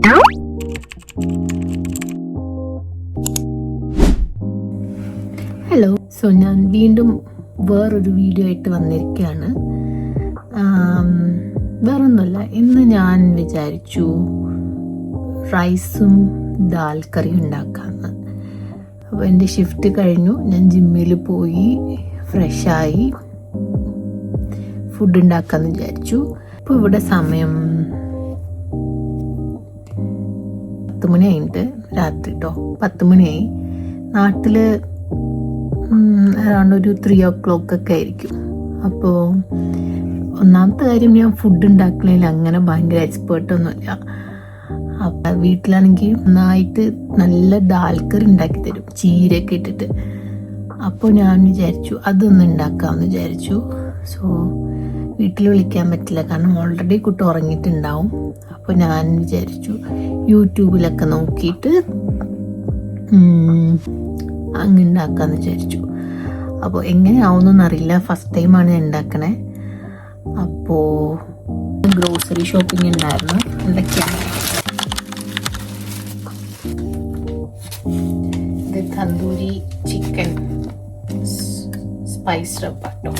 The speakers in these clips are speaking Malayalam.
ഹലോ, ഞാൻ വീണ്ടും വേറൊരു വീഡിയോ ആയിട്ട് വന്നിരിക്കുകയാണ്. വേറൊന്നുമല്ല, ഇന്ന് ഞാൻ വിചാരിച്ചു റൈസും ദാൽ കറിയും ഉണ്ടാക്കാമെന്ന്. അപ്പോൾ എൻ്റെ ഷിഫ്റ്റ് കഴിഞ്ഞു, ഞാൻ ജിമ്മിൽ പോയി ഫ്രഷായി ഫുഡ് ഉണ്ടാക്കാമെന്ന് വിചാരിച്ചു. ഇപ്പോൾ ഇവിടെ സമയം 10 മണിയായിട്ട് രാത്രി കേട്ടോ, 10 മണിയായി. നാട്ടിൽ അറൗണ്ട് ഒരു 3 o'clock ഒക്കെ ആയിരിക്കും. അപ്പോൾ ഒന്നാമത്തെ കാര്യം, ഞാൻ ഫുഡ് ഉണ്ടാക്കുന്നതിൽ അങ്ങനെ ഭയങ്കര എക്സ്പേർട്ടൊന്നുമില്ല. അപ്പം വീട്ടിലാണെങ്കിൽ നന്നായിട്ട് നല്ല ദാൽക്കറി ഉണ്ടാക്കി തരും, ചീരയൊക്കെ ഇട്ടിട്ട്. അപ്പോൾ ഞാൻ വിചാരിച്ചു അതൊന്ന് ഉണ്ടാക്കാമെന്ന് വിചാരിച്ചു. സോ വീട്ടിൽ വിളിക്കാൻ പറ്റില്ല, കാരണം ഓൾറെഡി കുട്ടി ഉറങ്ങിയിട്ടുണ്ടാവും. അപ്പോൾ ഞാൻ വിചാരിച്ചു യൂട്യൂബിലൊക്കെ നോക്കിയിട്ട് അങ്ങ് ഉണ്ടാക്കാമെന്ന് വിചാരിച്ചു. അപ്പോൾ എങ്ങനെയാവുന്നറിയില്ല, ഫസ്റ്റ് ടൈമാണ് ഞാൻ ഉണ്ടാക്കണേ. അപ്പോൾ ഗ്രോസറി ഷോപ്പിംഗ് ഉണ്ടായിരുന്നു. എന്തൊക്കെയാണ് ഇത്? തന്തൂരി ചിക്കൻ സ്പൈസ് റബ്ബാട്ടോ,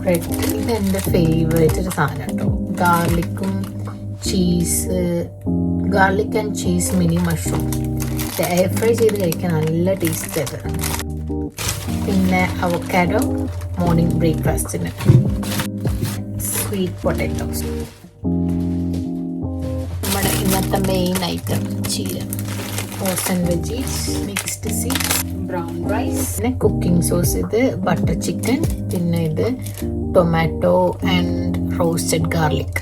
ബ്രെഡ്. ഇത് എൻ്റെ ഫേവറേറ്റ് ഒരു സാധനം കേട്ടോ. Garlic and cheese mini mushroom air fry ചെയ്ത് കഴിക്കാൻ നല്ല ടേസ്റ്റ് ആയത്. പിന്നെ അവക്കാഡോ മോർണിംഗ് ബ്രേക്ക്ഫാസ്റ്റിന്. സ്വീറ്റ് പൊട്ടാറ്റോസ്, നമ്മുടെ ഇന്നത്തെ മെയിൻ ഐറ്റം ചീര. Frozen veggies, mixed seeds, brown rice, പിന്നെ കുക്കിംഗ് സോസ്. ഇത് ബട്ടർ ചിക്കൻ, പിന്നെ ഇത് ടൊമാറ്റോ ആൻഡ് റോസ്റ്റഡ് ഗാർലിക്.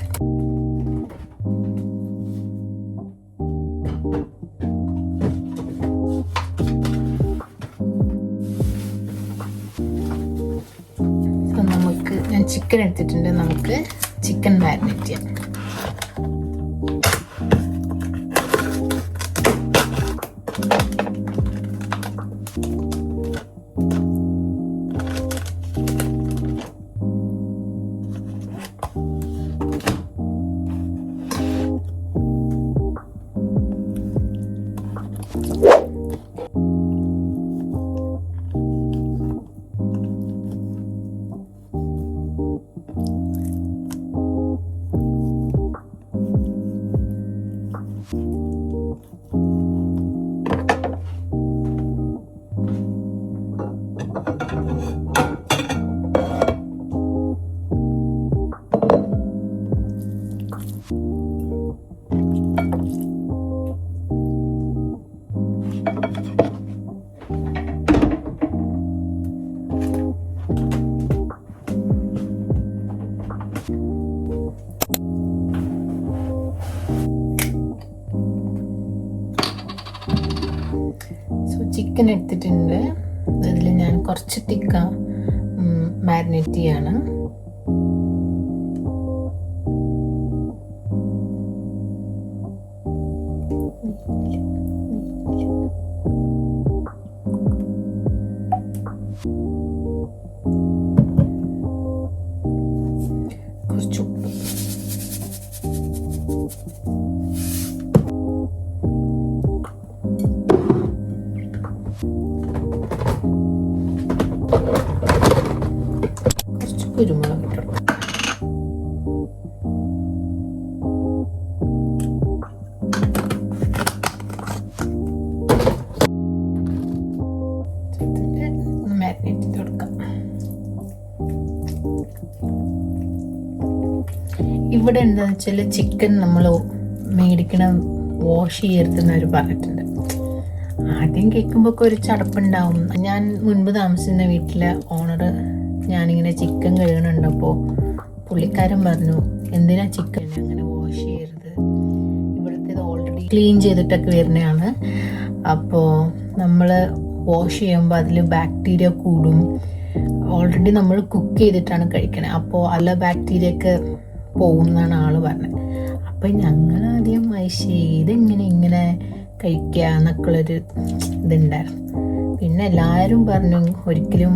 ഞാൻ ചിക്കൻ എടുത്തിട്ടുണ്ട്, നമുക്ക് ചിക്കൻ മാരിനേറ്റ് ചെയ്യാം. ചിക്കൻ എടുത്തിട്ടുണ്ട്, അതിൽ ഞാൻ കുറച്ച് തിക്ക മാരിനേറ്റ് ചെയ്യാണ്. കുറച്ച് ഉപ്പ്, കുരുമുളക് ഇട്ടു. മാരിനേറ്റ് ചെയ്ത് കൊടുക്കാം. ഇവിടെ എന്താണെന്ന് വെച്ചാൽ ചിക്കൻ നമ്മൾ മേടിക്കണ വാഷ് ചെയ്യരുതെന്നവർ പറഞ്ഞിട്ടുണ്ട്. ആദ്യം കേൾക്കുമ്പോൾ ഒക്കെ ഒരു ചടപ്പുണ്ടാവും. ഞാൻ മുൻപ് താമസിക്കുന്ന വീട്ടിലെ ഓണർ ഞാനിങ്ങനെ ചിക്കൻ കഴുകണുണ്ടപ്പോൾ പുള്ളിക്കാരൻ പറഞ്ഞു, എന്തിനാ ചിക്കൻ അങ്ങനെ വാഷ് ചെയ്യരുത്, ഇവിടുത്തേത് ഓൾറെഡി ക്ലീൻ ചെയ്തിട്ടൊക്കെ വരുന്നതാണ്. അപ്പോൾ നമ്മൾ വാഷ് ചെയ്യുമ്പോൾ അതിൽ ബാക്ടീരിയ കൂടും. ഓൾറെഡി നമ്മൾ കുക്ക് ചെയ്തിട്ടാണ് കഴിക്കണത്, അപ്പോൾ അല്ല ബാക്ടീരിയ ഒക്കെ പോകും എന്നാണ് ആള് പറഞ്ഞത്. അപ്പം ഞങ്ങൾ ആദ്യം ഇതെങ്ങനെ ഇങ്ങനെ കഴിക്കുക എന്നൊക്കെയുള്ളൊരു ഇതുണ്ടായിരുന്നു. പിന്നെ എല്ലാവരും പറഞ്ഞു ഒരിക്കലും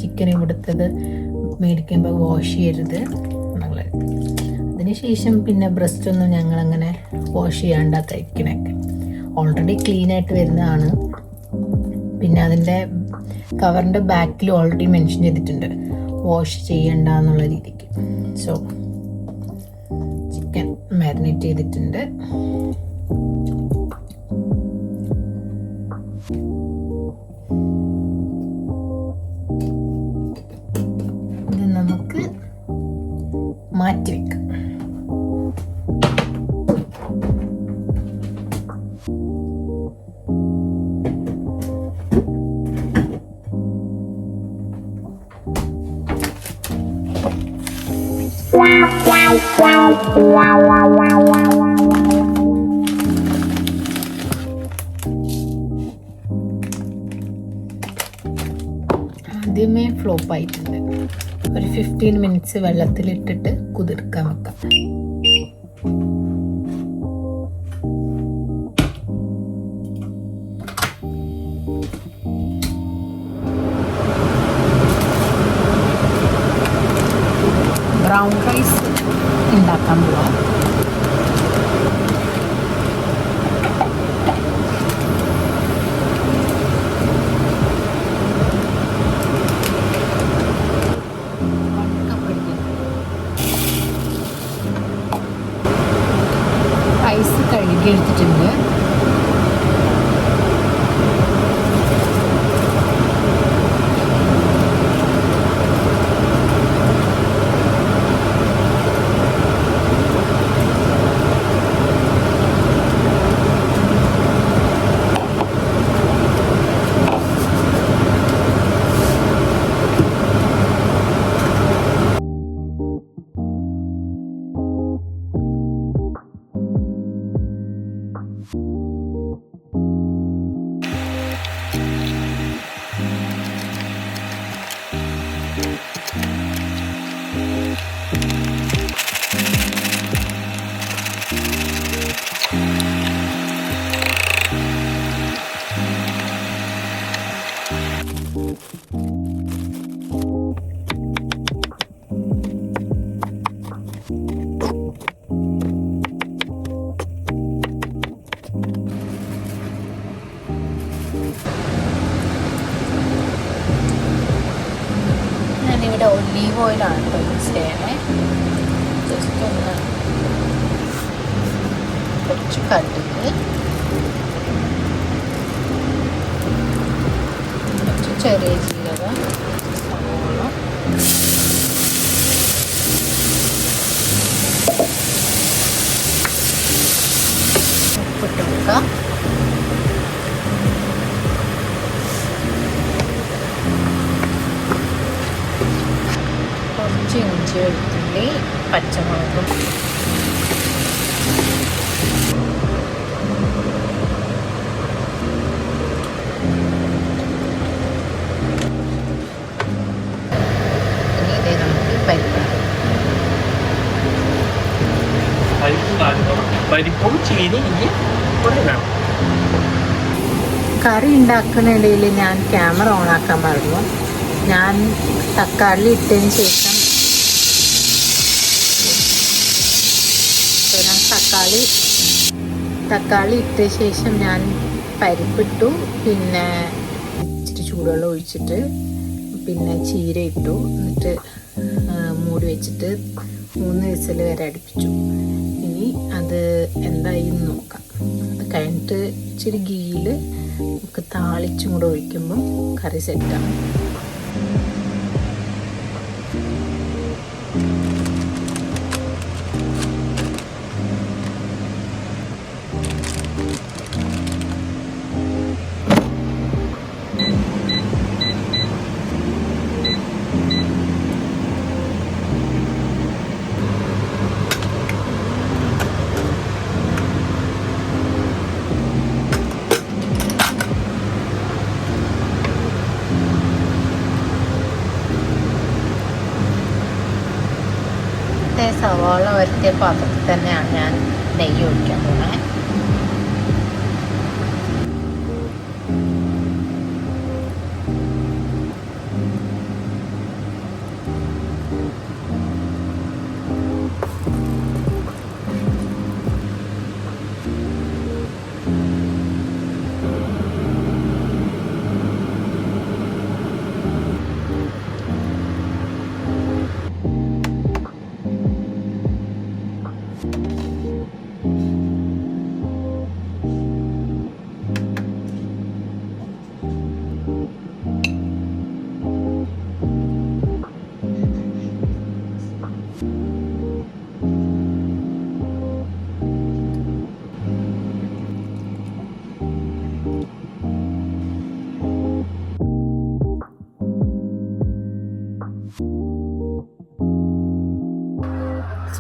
ചിക്കൻ ഇവിടുത്തത് മേടിക്കുമ്പോൾ വാഷ് ചെയ്യരുത് എന്നുള്ളത്. അതിന് അതിന് ശേഷം പിന്നെ ബ്രസ്റ്റൊന്നും ഞങ്ങളങ്ങനെ വാഷ് ചെയ്യാണ്ടാ കഴിക്കണൊക്കെ. ഓൾറെഡി ക്ലീനായിട്ട് വരുന്നതാണ്. പിന്നെ അതിൻ്റെ കവറിൻ്റെ ബാക്കിൽ ഓൾറെഡി മെൻഷൻ ചെയ്തിട്ടുണ്ട് വാഷ് ചെയ്യണ്ട എന്നുള്ള രീതിക്ക്. സോ ചിക്കൻ മാരിനേറ്റ് ചെയ്തിട്ടുണ്ട്. ഇത് നമുക്ക് മാറ്റി വെക്കാം. ആദ്യമേ ഫ്ലോപ്പ് ആയിട്ടുണ്ട്. ഒരു 15 മിനിറ്റ്സ് വെള്ളത്തിലിട്ടിട്ട് കുതിർക്കാൻ വെക്കാം. ബ്രൗൺ റൈസ് ഉണ്ടാക്കാൻ പോവാം. റൈസ് കഴുകി എടുത്തിട്ടുണ്ട്. ഞാനിവിടെ ഒലീവ് ഓയിലാണ് യൂസ് ചെയ്യണേ. ജസ്റ്റ് ഒന്ന് കുറച്ച് കടുക്, കുറച്ച് ചെറിയ ജീരകം, സവാള, ഉപ്പിട്ട് വെക്കാം. കുറച്ച് ഇഞ്ചി, വെളുത്തുള്ളി, പച്ചമുളകും, ഇനി ഇതേ നമുക്ക് പരിപ്പും ചീനി കറി ഉണ്ടാക്കുന്നതിടയിൽ ഞാൻ ക്യാമറ ഓണാക്കാൻ മറന്നു. ഞാൻ തക്കാളി ഇട്ടതിന് ശേഷം തക്കാളി ഇട്ട ശേഷം ഞാൻ പരിപ്പിട്ടു. പിന്നെ ഇച്ചിരി ചൂടുവെള്ളം ഒഴിച്ചിട്ട് പിന്നെ ചീര ഇട്ടു. എന്നിട്ട് മൂടി വെച്ചിട്ട് 3 വിസിൽ വരെ അടുപ്പിച്ചു. ഇനി അത് എന്തായി നോക്കാം. അത് കഴിഞ്ഞിട്ട് ഇച്ചിരി ഗീയിൽ നമുക്ക് താളിച്ചും കൂടെ ഒഴിക്കുമ്പം കറി സെറ്റാണ്. സവാള വരട്ടിയ പാത്രത്തിൽ തന്നെയാണ് ഞാൻ നെയ്യ് ഒഴിക്കാൻ പോകുന്നത്.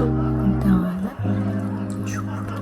സോ ഇതാണ് ചോറ്.